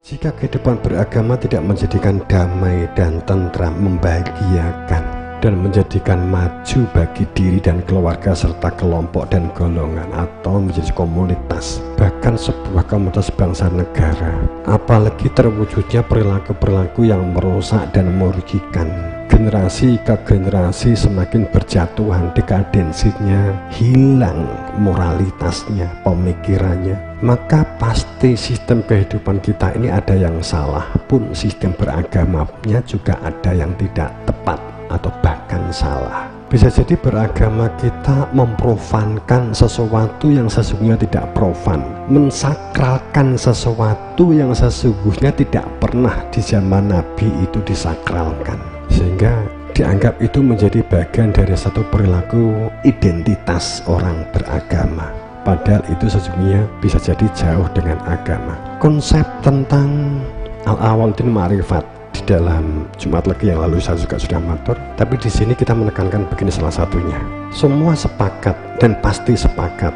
Jika kehidupan beragama tidak menjadikan damai dan tentram, membahagiakan, dan menjadikan maju bagi diri dan keluarga serta kelompok dan golongan atau menjadi komunitas, bahkan sebuah komunitas bangsa negara, apalagi terwujudnya perilaku-perilaku yang merusak dan merugikan, generasi ke generasi semakin berjatuhan, dekadensinya hilang, moralitasnya, pemikirannya, maka pasti sistem kehidupan kita ini ada yang salah. Pun sistem beragamanya juga ada yang tidak tepat atau bahkan salah. Bisa jadi beragama kita memprofankan sesuatu yang sesungguhnya tidak profan, mensakralkan sesuatu yang sesungguhnya tidak pernah di zaman Nabi itu disakralkan, sehingga dianggap itu menjadi bagian dari satu perilaku identitas orang beragama, padahal itu sesungguhnya bisa jadi jauh dengan agama. Konsep tentang al-awwaludin ma'rifat di dalam Jumat Legi yang lalu saya juga sudah matur, tapi di sini kita menekankan begini salah satunya. Semua sepakat dan pasti sepakat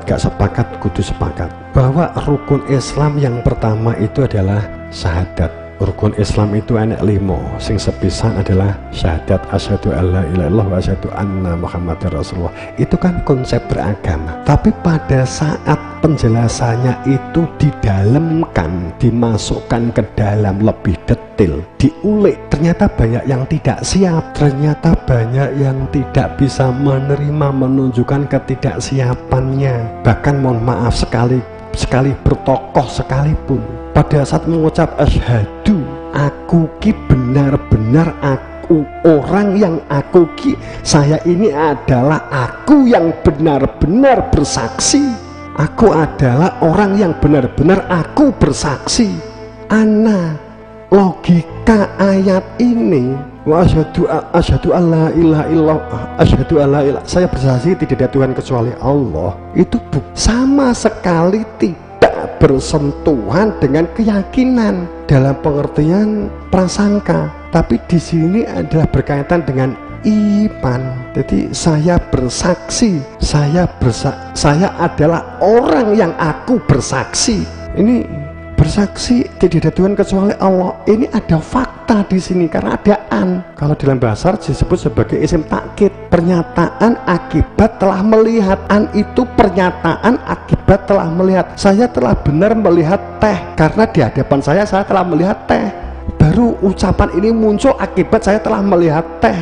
gak sepakat kudu sepakat bahwa rukun Islam yang pertama itu adalah syahadat. Rukun Islam itu enek 5, sing sepisan adalah syahadat asyhadu alla ilaha illallah wa asyhadu anna muhammadar rasulullah. Itu kan konsep beragama, tapi pada saat penjelasannya itu didalamkan, dimasukkan ke dalam lebih detail, diulik, ternyata banyak yang tidak siap, ternyata banyak yang tidak bisa menerima, menunjukkan ketidaksiapannya. Bahkan mohon maaf, sekali bertokoh sekalipun pada saat mengucap asyhadu, aku ki benar-benar aku, orang yang aku ki, saya ini adalah aku yang benar-benar bersaksi, aku adalah orang yang benar-benar aku bersaksi. Ana, logika ayat ini, wa asyhadu alla ilaha illallah, asyhadu alla ilaha, saya bersaksi tidak ada Tuhan kecuali Allah, itu sama sekali tidak bersentuhan dengan keyakinan dalam pengertian prasangka, tapi di sini adalah berkaitan dengan iman. Jadi saya bersaksi, saya adalah orang yang aku bersaksi. Ini bersaksi tidak ada Tuhan kecuali Allah. Ini ada fakta di sini karena ada an. Kalau dalam bahasa Arab disebut sebagai isim takkid, pernyataan akibat telah melihat. An itu pernyataan akibat telah melihat. Saya telah benar melihat teh karena di hadapan saya telah melihat teh. Baru ucapan ini muncul akibat saya telah melihat teh.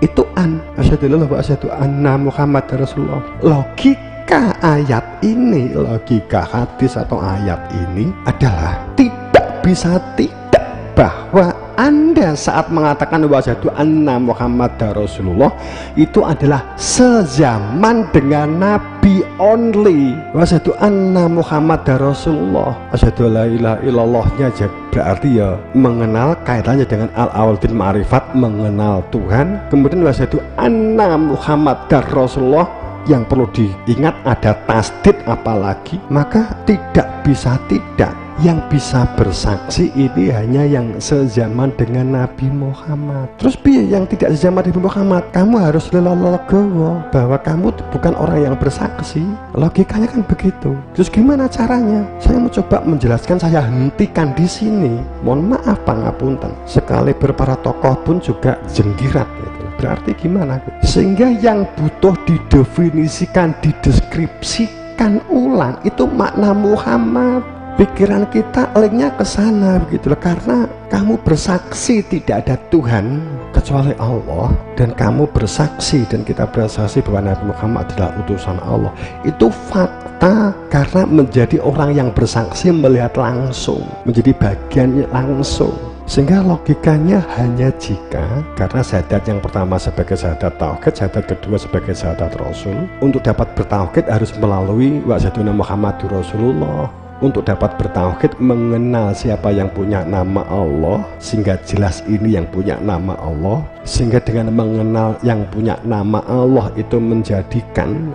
Itu an. Asyhadu wa asyhadu anna muhammadar rasulullah. Logika ayat ini, logika hadis atau ayat ini adalah tidak bisa tidak bahwa Anda saat mengatakan wasyhadu anna muhammadar rasulullah itu adalah sezaman dengan Nabi only. Wasyhadu anna muhammadar rasulullah, asyhadu la ilaha illallahnya berarti ya mengenal, kaitannya dengan al-awwaludin ma'rifat, mengenal Tuhan. Kemudian wasyhadu anna muhammadar rasulullah, yang perlu diingat ada tasdid apalagi, maka tidak bisa tidak, yang bisa bersaksi ini hanya yang sezaman dengan Nabi Muhammad. Terus biar yang tidak sezaman Nabi Muhammad, kamu harus legowo bahwa kamu bukan orang yang bersaksi. Logikanya kan begitu. Terus gimana caranya? Saya mau coba menjelaskan, saya hentikan di sini. Mohon maaf pangapunten, sekali para tokoh pun juga jenggirat gitu. Berarti gimana? Sehingga yang butuh didefinisikan, dideskripsikan ulang itu makna Muhammad. Pikiran kita linknya ke sana begitu loh, karena kamu bersaksi tidak ada Tuhan kecuali Allah, dan kamu bersaksi dan kita bersaksi bahwa Nabi Muhammad adalah utusan Allah. Itu fakta, karena menjadi orang yang bersaksi melihat langsung, menjadi bagiannya langsung. Sehingga logikanya hanya jika, karena syahadat yang pertama sebagai syahadat tauhid, syahadat kedua sebagai syahadat rasul, untuk dapat bertauhid harus melalui wa asyhadu anna muhammadur rasulullah. Untuk dapat bertauhid mengenal siapa yang punya nama Allah, sehingga jelas ini yang punya nama Allah, sehingga dengan mengenal yang punya nama Allah itu menjadikan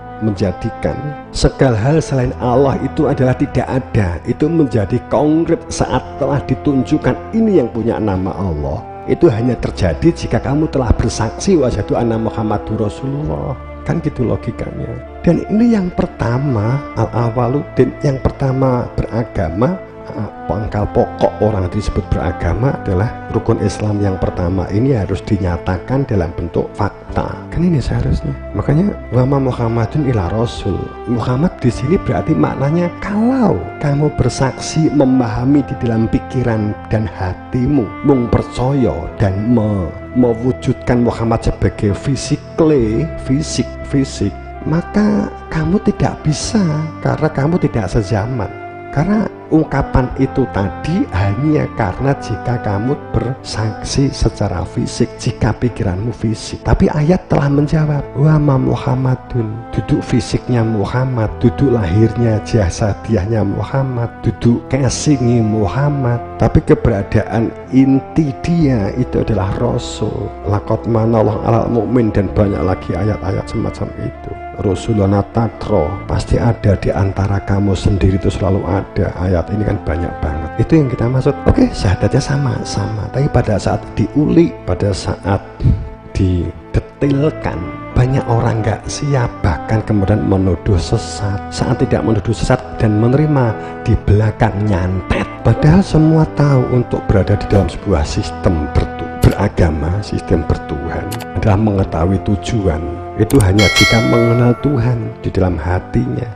segala hal selain Allah itu adalah tidak ada. Itu menjadi konkret saat telah ditunjukkan ini yang punya nama Allah. Itu hanya terjadi jika kamu telah bersaksi wa asyhadu anna muhammadur rasulullah. Kan gitu logikanya. Dan ini yang pertama, al-awwaludin, yang pertama beragama pangkal pokok orang disebut beragama adalah rukun Islam yang pertama ini harus dinyatakan dalam bentuk fakta. Kan ini seharusnya. Makanya wama Muhammadun ila Rasul. Muhammad di sini berarti maknanya kalau kamu bersaksi memahami di dalam pikiran dan hatimu, mung percaya dan mewujudkan Muhammad sebagai fisik, maka kamu tidak bisa karena kamu tidak sezaman. Karena ungkapan itu tadi hanya karena jika kamu bersaksi secara fisik, jika pikiranmu fisik. Tapi ayat telah menjawab, wa ma Muhammadun, duduk fisiknya Muhammad, duduk lahirnya jasadiahnya Muhammad, duduk casingnya Muhammad, tapi keberadaan inti dia itu adalah Rasul. Laqad manallahu alal mu'min, dan banyak lagi ayat-ayat semacam itu. Rasulullah tatro, pasti ada di antara kamu sendiri, itu selalu ada. Ayat ini kan banyak banget. Itu yang kita maksud. Oke, syahadatnya sama-sama, tapi pada saat diulik, pada saat didetilkan, banyak orang nggak siap, bahkan kemudian menuduh sesat. Saat tidak menuduh sesat dan menerima, di belakang nyantet. Padahal semua tahu untuk berada di dalam sebuah sistem beragama, sistem bertuhan adalah mengetahui tujuan. Itu hanya jika mengenal Tuhan di dalam hatinya,